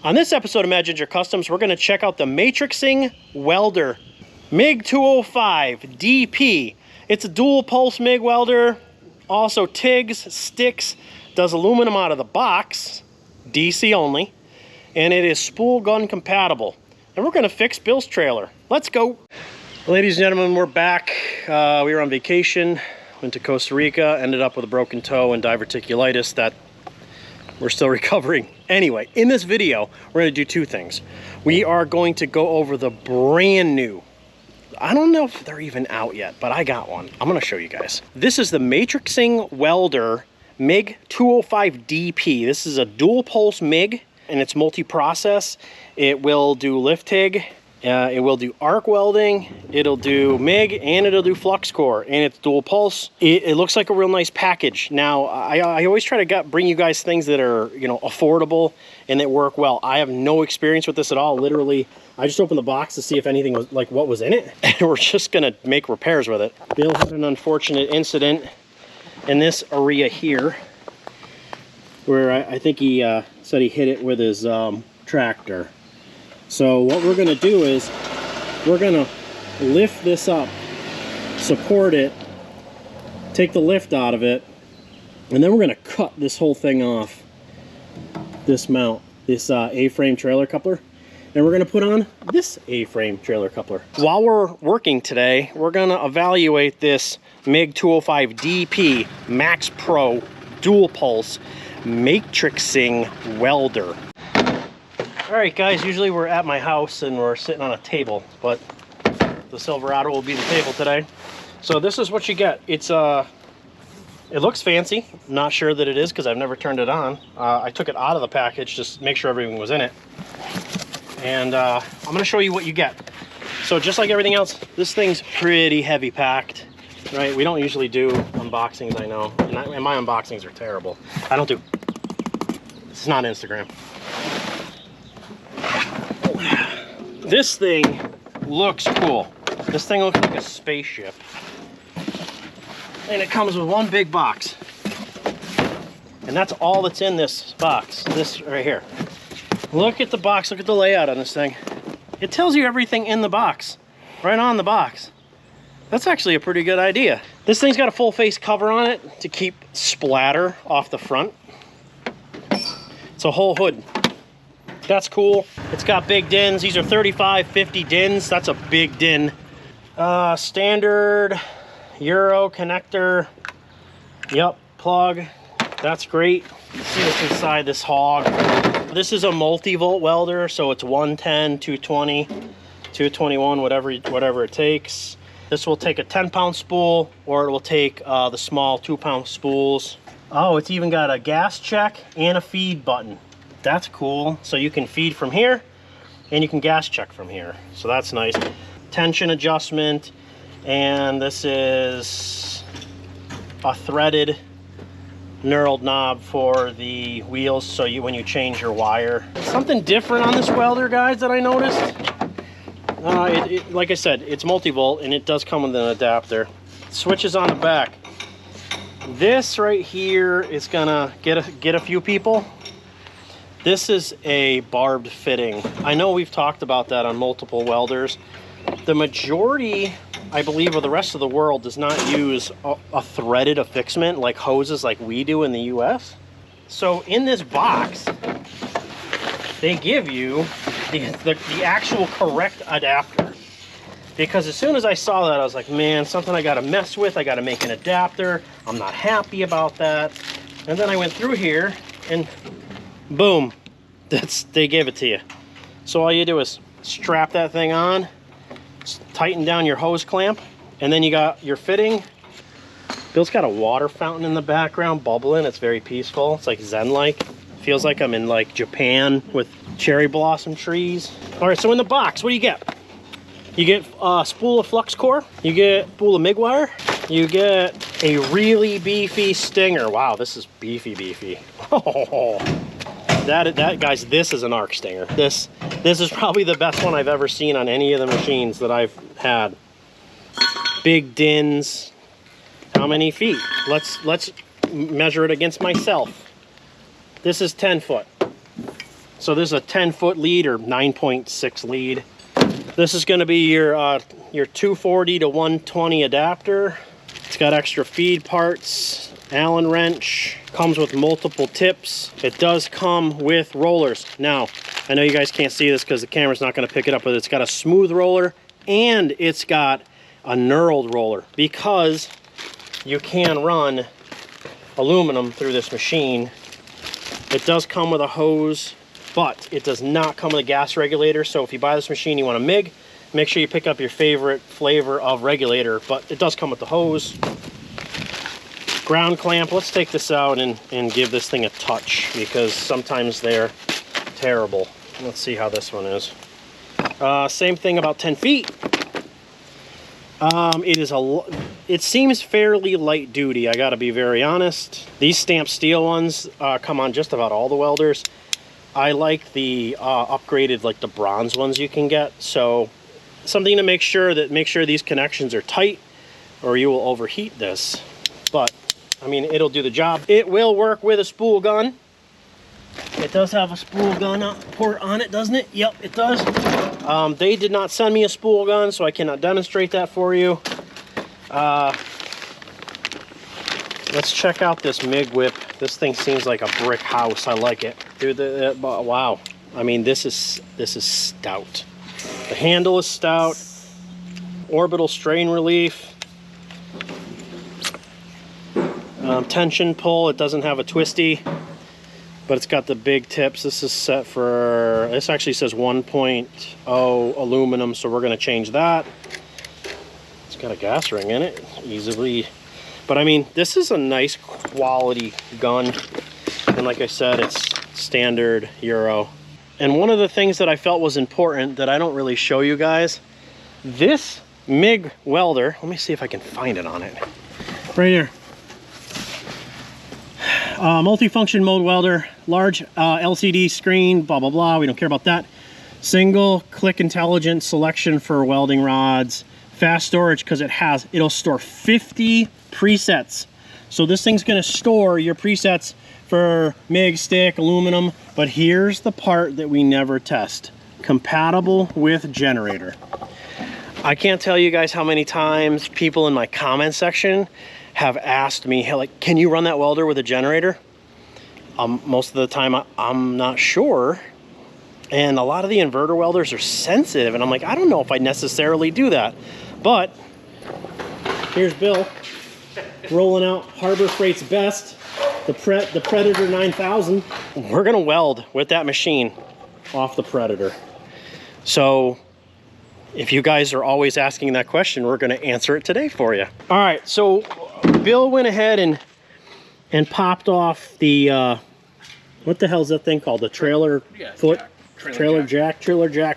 On this episode of Maginger Customs, we're going to check out the Matrixing welder MIG205DP. It's a dual pulse MIG welder, also TIGs, sticks, does aluminum out of the box, DC only, and it is spool gun compatible. And we're going to fix Bill's trailer. Let's go. Ladies and gentlemen, we're back. We were on vacation, went to Costa Rica, ended up with a broken toe and diverticulitis that we're still recovering. Anyway, in this video, we're going to do two things. We are going to go over the brand new, I don't know if they're even out yet, but I got one. I'm going to show you guys. This is the Matrixing welder MIG205DP. This is a dual pulse MIG, and it's multi-process. It will do lift TIG, it will do arc welding, it'll do MIG, and it'll do flux core, and it's dual pulse. It looks like a real nice package. Now, I always try to bring you guys things that are, you know, affordable and that work well. I have no experience with this at all. Literally, I just opened the box to see if anything was, like, what was in it, and we're just gonna make repairs with it. Bill had an unfortunate incident in this area here, where I think he said he hit it with his tractor. So what we're gonna do is we're gonna lift this up, support it, take the lift out of it, and then we're gonna cut this whole thing off, this mount, this A-frame trailer coupler, and we're gonna put on this A-frame trailer coupler. While we're working today, we're gonna evaluate this MIG205DP Max Pro dual pulse Matrixing welder. All right, guys, usually we're at my house and we're sitting on a table, but the Silverado will be the table today. So this is what you get. It's it looks fancy. Not sure that it is because I've never turned it on. I took it out of the package just to make sure everything was in it. And I'm gonna show you what you get. So just like everything else, this thing's pretty heavy packed, right? We don't usually do unboxings, I know, and my unboxings are terrible. I don't do, it's not Instagram. This thing looks cool. This thing looks like a spaceship. And it comes with one big box. And that's all that's in this box, this right here. Look at the box, look at the layout on this thing. It tells you everything in the box, right on the box. That's actually a pretty good idea. This thing's got a full face cover on it to keep splatter off the front. It's a whole hood. That's cool. It's got big dins. These are 35, 50 dins. That's a big din. Standard Euro connector. Yep, plug. That's great. Let's see what's inside this hog. This is a multi-volt welder, so it's 110, 220, 221, whatever it takes. This will take a 10-pound spool, or it will take the small 2-pound spools. Oh, it's even got a gas check and a feed button. That's cool. So you can feed from here and you can gas check from here. So that's nice. Tension adjustment, and this is a threaded knurled knob for the wheels, so when you change your wire. Something different on this welder, guys, that I noticed. Like I said, it's multi-volt and it does come with an adapter. Switches on the back. This right here is gonna get a few people. This is a barbed fitting. I know we've talked about that on multiple welders. The majority, I believe, of the rest of the world does not use a threaded affixment like hoses like we do in the US. So in this box, they give you the actual correct adapter. Because as soon as I saw that, I was like, man, something I gotta mess with. I gotta make an adapter. I'm not happy about that. And then I went through here and boom, they gave it to you. So all you do is strap that thing on, tighten down your hose clamp, and then you got your fitting. Bill's got a water fountain in the background bubbling. It's very peaceful. It's like Zen-like. Feels like I'm in like Japan with cherry blossom trees. All right, so in the box, what do you get? You get a spool of flux core, you get a spool of MIG wire, you get a really beefy stinger. Wow, this is beefy. Oh, that guys, this is an arc stinger. This is probably the best one I've ever seen on any of the machines that I've had. Big dins. How many feet? Let's measure it against myself. This is 10 foot. So this is a 10-foot lead or 9.6 lead. This is going to be your 240 to 120 adapter. It's got extra feed parts, Allen wrench, comes with multiple tips. It does come with rollers. Now, I know you guys can't see this because the camera's not going to pick it up, but it's got a smooth roller and it's got a knurled roller because you can run aluminum through this machine. It does come with a hose, but it does not come with a gas regulator. So if you buy this machine, you want a MIG, make sure you pick up your favorite flavor of regulator, but it does come with the hose. Ground clamp, let's take this out and give this thing a touch because sometimes they're terrible. Let's see how this one is. Same thing, about 10 feet. It seems fairly light duty, I gotta be very honest. These stamped steel ones come on just about all the welders. I like the upgraded, like the bronze ones you can get. So something to make sure these connections are tight or you will overheat this. But I mean, it'll do the job. It will work with a spool gun. It does have a spool gun port on it, doesn't it? Yep, it does. They did not send me a spool gun, so I cannot demonstrate that for you. Let's check out this MIG whip. This thing seems like a brick house. I like it. Dude, wow. I mean, this is stout. The handle is stout. Orbital strain relief. Tension pull. It doesn't have a twisty, but it's got the big tips. This is set for, this actually says 1.0 aluminum, so we're going to change that. It's got a gas ring in it easily. But I mean, this is a nice quality gun. And like I said, it's standard Euro. And one of the things that I felt was important that I don't really show you guys, this MIG welder, let me see if I can find it on it. Right here. Multifunction mode welder, large LCD screen, blah, blah, blah. We don't care about that. Single click intelligent selection for welding rods. Fast storage because it'll store 50 presets. So this thing's going to store your presets for MIG, stick, aluminum. But here's the part that we never test. Compatible with generator. I can't tell you guys how many times people in my comment section have asked me, hey, like, can you run that welder with a generator? Most of the time I'm not sure. And a lot of the inverter welders are sensitive, and I'm like, I don't know if I necessarily do that. But here's Bill rolling out Harbor Freight's best, the Predator 9000. We're gonna weld with that machine off the Predator. So if you guys are always asking that question, we're gonna answer it today for you. All right, so Bill went ahead and popped off the, what the hell is that thing called? The trailer foot? Trailer jack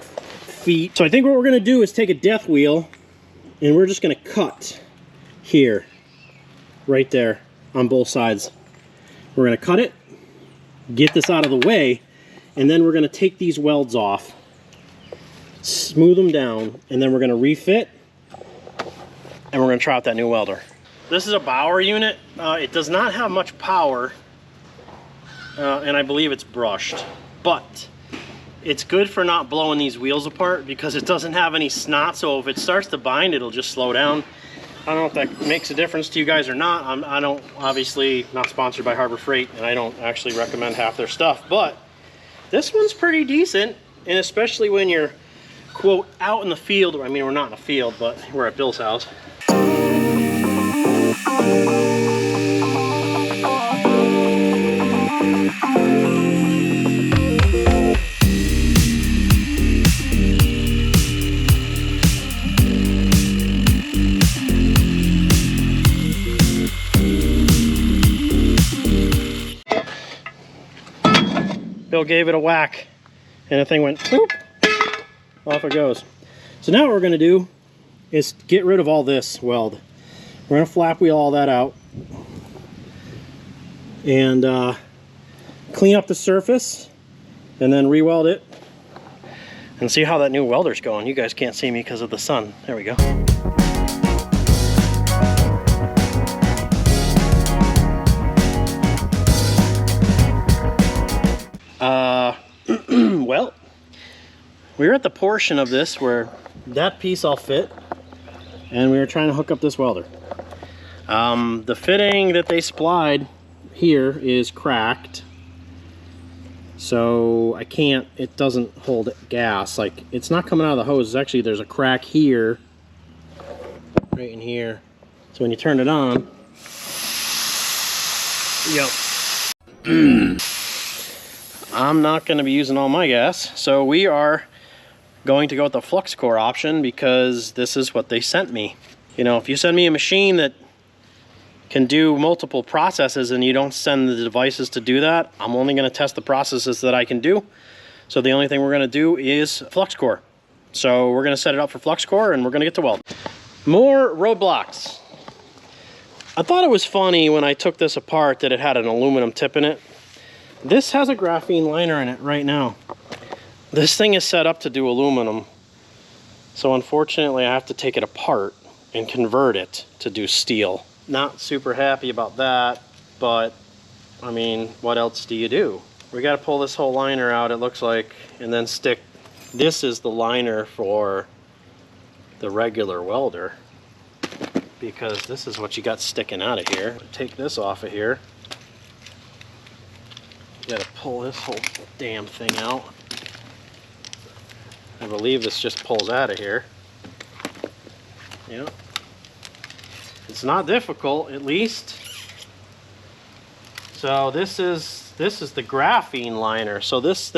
feet. So I think what we're gonna do is take a death wheel and we're just gonna cut here, right there on both sides. We're gonna cut it, get this out of the way, and then we're gonna take these welds off, smooth them down, and then we're gonna refit, and we're gonna try out that new welder. This is a Bauer unit. It does not have much power, and I believe it's brushed, but it's good for not blowing these wheels apart because it doesn't have any snot, so if it starts to bind, it'll just slow down. I don't know if that makes a difference to you guys or not. I don't, obviously not sponsored by Harbor Freight, and I don't actually recommend half their stuff, but this one's pretty decent, and especially when you're, quote, out in the field. I mean, we're not in the field, but we're at Bill's house. Bill gave it a whack and the thing went boop, off it goes. So now what we're going to do is get rid of all this weld. We're going to flap wheel all that out and clean up the surface and then re-weld it and see how that new welder's going. You guys can't see me because of the sun. There we go. we were at the portion of this where that piece all fit, and we were trying to hook up this welder. The fitting that they supplied here is cracked, so I can't, it doesn't hold gas. Like, it's not coming out of the hose. Actually, there's a crack here, right in here. So when you turn it on, yep. I'm not going to be using all my gas, so we are going to go with the Flux core option because this is what they sent me. You know, if you send me a machine that can do multiple processes and you don't send the devices to do that, I'm only going to test the processes that I can do. So the only thing we're going to do is Flux core. So we're going to set it up for Flux core and we're going to get to weld. More roadblocks. I thought it was funny when I took this apart that it had an aluminum tip in it. This has a graphene liner in it right now. This thing is set up to do aluminum. So unfortunately I have to take it apart and convert it to do steel. Not super happy about that, but I mean, what else do you do? We got to pull this whole liner out, it looks like, and then stick. This is the liner for the regular welder, because this is what you got sticking out of here. Take this off of here. You got to pull this whole damn thing out. I believe this just pulls out of here. Yep. It's not difficult, at least. So this is the graphene liner. So this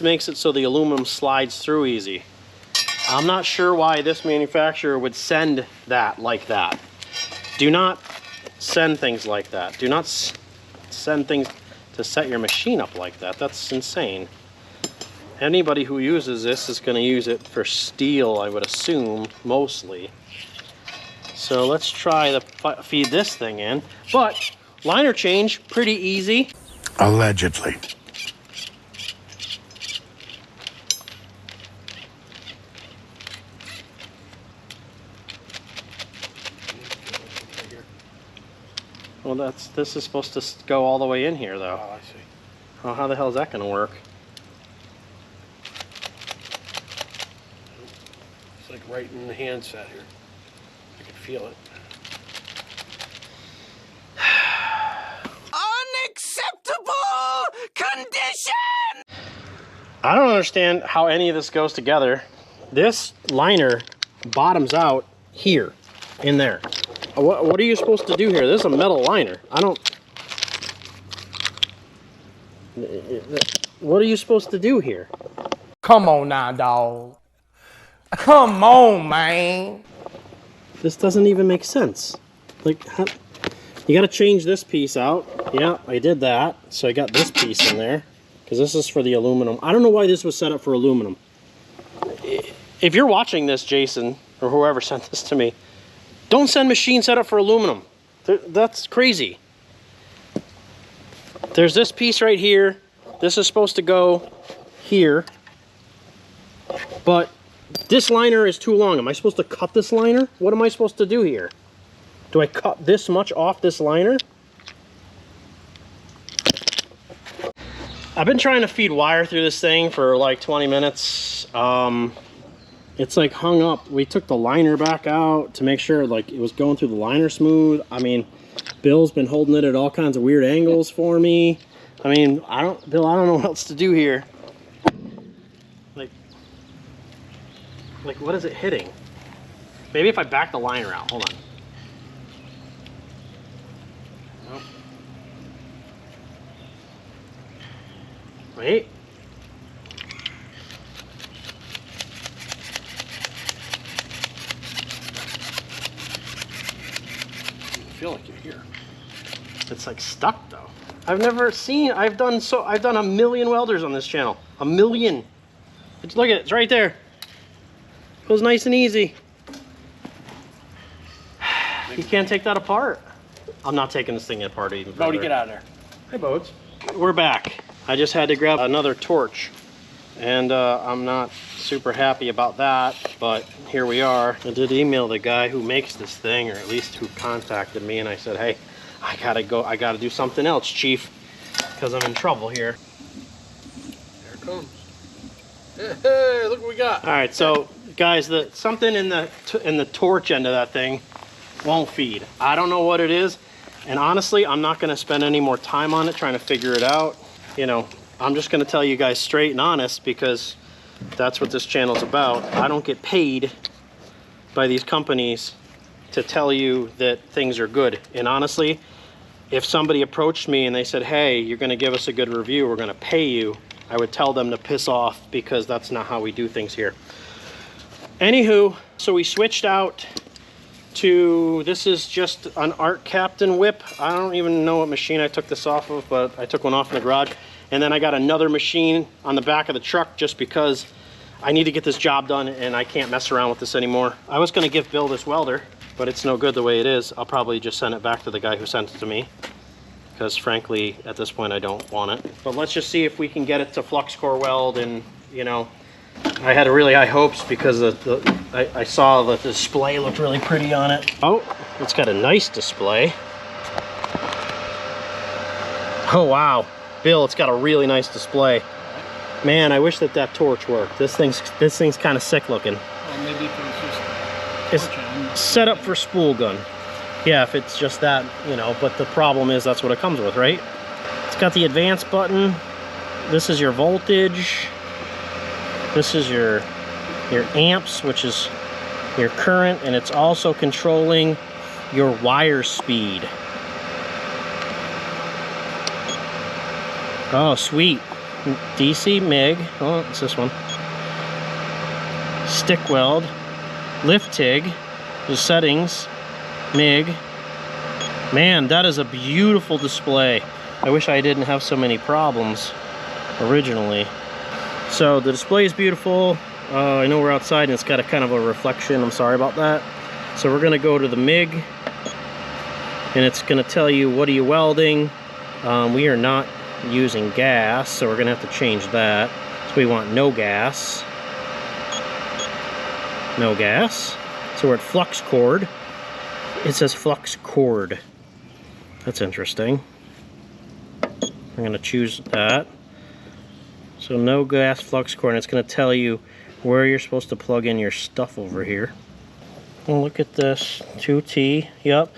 makes it so the aluminum slides through easy. I'm not sure why this manufacturer would send that like that. Do not send things like that. Do not send things to set your machine up like that. That's insane. Anybody who uses this is going to use it for steel, I would assume, mostly. So let's try to feed this thing in. But liner change, pretty easy. Allegedly. Well, this is supposed to go all the way in here, though. Oh, I see. Well, how the hell is that going to work? It's like right in the handset here. I can feel it. Unacceptable condition! I don't understand how any of this goes together. This liner bottoms out here, in there. What are you supposed to do here? This is a metal liner. What are you supposed to do here? Come on now, dog. Come on, man. This doesn't even make sense. Like, you got to change this piece out. Yeah, I did that. So I got this piece in there because this is for the aluminum. I don't know why this was set up for aluminum. If you're watching this, Jason, or whoever sent this to me, don't send machines set up for aluminum. That's crazy. There's this piece right here. This is supposed to go here. But this liner is too long. Am I supposed to cut this liner? What am I supposed to do here? Do I cut this much off this liner? I've been trying to feed wire through this thing for like 20 minutes. It's like hung up. We took the liner back out to make sure like it was going through the liner smooth. I mean, Bill's been holding it at all kinds of weird angles for me. I mean, Bill, I don't know what else to do here. Like what is it hitting? Maybe if I back the liner out, hold on. Nope. Wait. I feel like you're here. It's like stuck though. I've done a million welders on this channel. A million. Look at it, it's right there. Goes nice and easy. You can't take that apart. I'm not taking this thing apart even further. Bodie, get out of there. Hey, Bodes. We're back. I just had to grab another torch. And I'm not super happy about that, but here we are. I did email the guy who makes this thing, or at least who contacted me, and I said, hey, I gotta do something else, Chief, because I'm in trouble here. There it comes. Hey, look what we got. All right, so guys, something in the torch end of that thing won't feed. I don't know what it is, and honestly, I'm not going to spend any more time on it trying to figure it out. You know, I'm just going to tell you guys straight and honest because that's what this channel's about. I don't get paid by these companies to tell you that things are good. And honestly, if somebody approached me and they said, hey, you're going to give us a good review, we're going to pay you, I would tell them to piss off because that's not how we do things here. Anywho, so we switched out to, this is just an Art Captain whip. I don't even know what machine I took this off of, but I took one off in the garage. And then I got another machine on the back of the truck just because I need to get this job done and I can't mess around with this anymore. I was gonna give Bill this welder, but it's no good the way it is. I'll probably just send it back to the guy who sent it to me because frankly, at this point, I don't want it. But let's just see if we can get it to flux core weld. And you know, I had really high hopes because I saw that the display looked really pretty on it. Oh, it's got a nice display. Oh wow, Bill, it's got a really nice display. Man, I wish that torch worked. This thing's kind of sick looking. Well, maybe if it was just It's set up for spool gun. Yeah, if it's just that, you know, but the problem is that's what it comes with, right? It's got the advanced button. This is your voltage. This is your amps, which is your current, and it's also controlling your wire speed. Oh, sweet. DC MIG. Oh, it's this one. Stick weld. Lift TIG. The settings. MIG. Man, that is a beautiful display. I wish I didn't have so many problems originally. So the display is beautiful. I know we're outside and it's got a kind of a reflection. I'm sorry about that. So we're gonna go to the MIG and it's gonna tell you what are you welding. We are not using gas, so we're gonna have to change that. So we want no gas. No gas. So we're at flux cord. It says flux cord. That's interesting. I'm gonna choose that. So no gas flux cord, and it's gonna tell you where you're supposed to plug in your stuff over here. Oh, look at this, 2T, yep.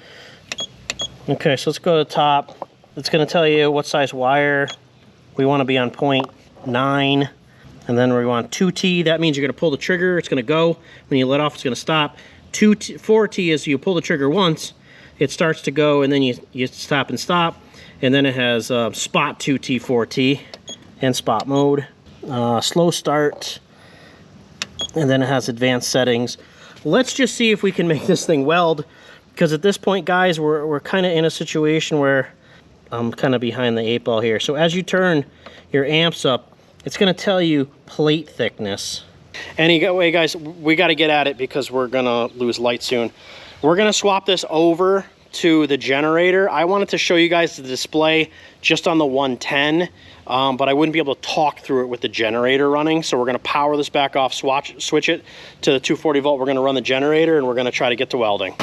Okay, so let's go to the top. It's gonna tell you what size wire. We wanna be on 0.9, and then we want 2T, that means you're gonna pull the trigger, it's gonna go. When you let off, it's gonna stop. 4T is you pull the trigger once, it starts to go, and then you stop and stop. And then it has spot 2T, 4T, and spot mode. Slow start, and then it has advanced settings. Let's just see if we can make this thing weld, because at this point, guys, we're kind of in a situation where I'm kind of behind the 8 ball here. So as you turn your amps up, it's going to tell you plate thickness. Anyway, guys, we got to get at it because we're going to lose light soon. We're going to swap this over to the generator. I wanted to show you guys the display just on the 110, but I wouldn't be able to talk through it with the generator running. So we're going to power this back off, switch it to the 240 volt. We're going to run the generator and we're going to try to get to welding.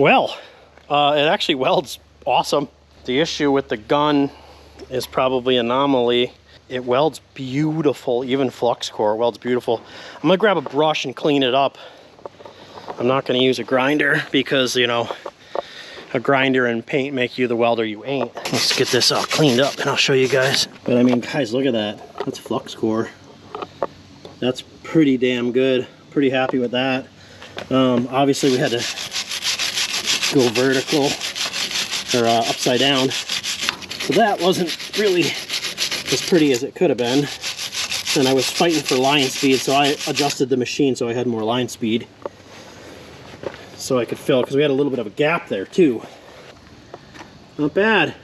Well, it actually welds awesome. The issue with the gun is probably anomaly. It welds beautiful, even flux core welds beautiful. I'm gonna grab a brush and clean it up. I'm not gonna use a grinder because, you know, a grinder and paint make you the welder you ain't. Let's get this all cleaned up and I'll show you guys. But I mean, guys, look at that. That's flux core. That's pretty damn good. Pretty happy with that. Obviously we had to go vertical or upside down. So that wasn't really as pretty as it could have been. And I was fighting for line speed, so I adjusted the machine so I had more line speed. So I could fill, because we had a little bit of a gap there too. Not bad.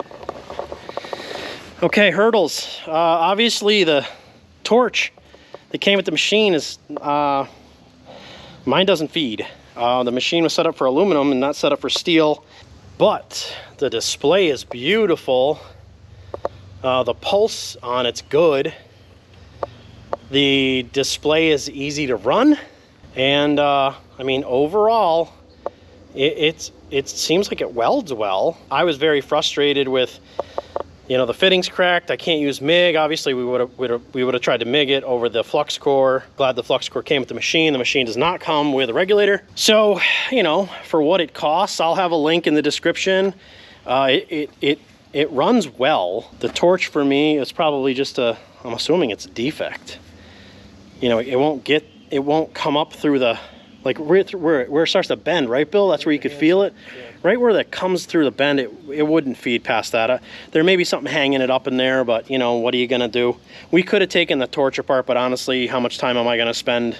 Okay, hurdles. Obviously the torch that came with the machine is, mine doesn't feed. The machine was set up for aluminum and not set up for steel, but the display is beautiful. The pulse on it's good. The display is easy to run, and I mean, overall, it seems like it welds well. I was very frustrated with, you know, the fittings cracked. I can't use MIG. Obviously, we would have tried to MIG it over the flux core. Glad the flux core came with the machine. The machine does not come with a regulator. So, you know, for what it costs, I'll have a link in the description. It runs well. The torch for me is probably just I'm assuming it's a defect. You know, it won't come up through the, like where it starts to bend, right, Bill? That's where you could feel it. Yeah. Right where that comes through the bend, it wouldn't feed past that. There may be something hanging it up in there, but you know, what are you gonna do? We could have taken the torch apart, but honestly, how much time am I gonna spend?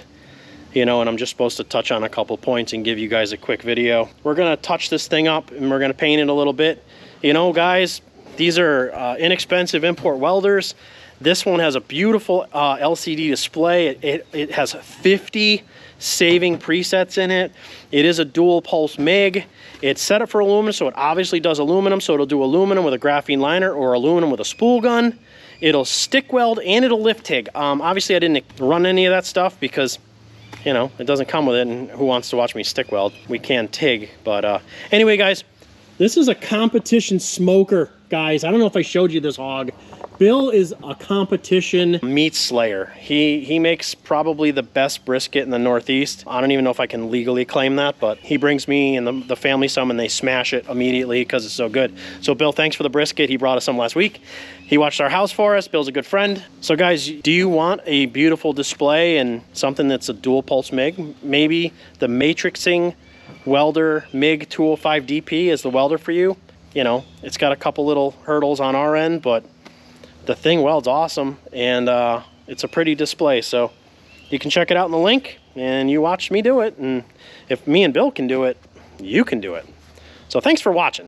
You know, and I'm just supposed to touch on a couple points and give you guys a quick video. We're gonna touch this thing up and we're gonna paint it a little bit. You know, guys, these are inexpensive import welders. This one has a beautiful LCD display. It has 50 saving presets in it. It is a dual pulse MIG. It's set up for aluminum, so it obviously does aluminum, so it'll do aluminum with a graphene liner or aluminum with a spool gun. It'll stick weld and it'll lift TIG. Obviously I didn't run any of that stuff because, you know, it doesn't come with it, and who wants to watch me stick weld? We can TIG, but anyway, guys, this is a competition smoker, guys. I don't know if I showed you this hog. Bill is a competition meat slayer. He makes probably the best brisket in the Northeast. I don't even know if I can legally claim that, but he brings me and the family some and they smash it immediately because it's so good. So Bill, thanks for the brisket. He brought us some last week. He watched our house for us. Bill's a good friend. So guys, do you want a beautiful display and something that's a dual pulse MIG? Maybe the Matrixing welder MIG205DP is the welder for you. You know, it's got a couple little hurdles on our end, but the thing welds awesome, and it's a pretty display. So you can check it out in the link, and you watch me do it. And if me and Bill can do it, you can do it. So thanks for watching.